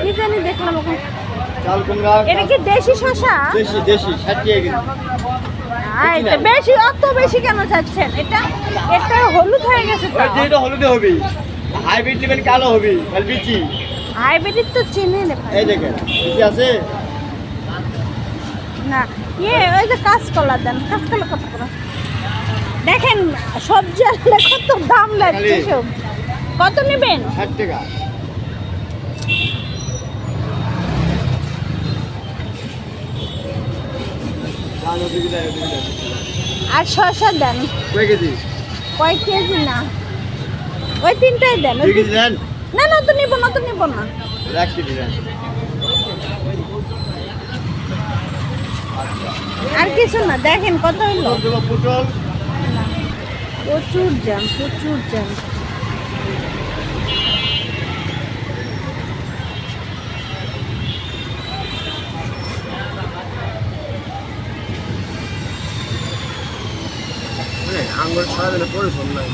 কি জানি দেখলাম ওখানে। চাল কুমড়া এটা কি দেশি শসা? দেশি দেশি 60 টাকা কেজি। আচ্ছা, বেশি অত বেশি কেন চাচ্ছেন? এটা হলুদ হয়ে গেছে তো। ওই যেটা হলুদে হবে, হাইব্রিড নেবেন কালো হবে, আর বিচি হাইব্রিড তো চিনি না ভাই। এই দেখেন বিচি আছে। না ওই যে কাঁচকলা দেন, কাঁচকলা কত করে? দেখেন সবজি আসলে কত দাম লাগছে সব। কত নেবেন? 60 টাকা। আর শসা দেন। কয় কেজি? কয় কেজি না, ওই তিনটাই দেন। 2 কেজি দেন। না না, তো নিব না, তো নিব না। 1 কেজি দেন। আর কিছু না, দেখেন কত হইলো। পটল প্রচুর জ্যাম, প্রচুর জ্যাম। আঙ্গুর ছাড়া দিলে পরিশ্রম নাই।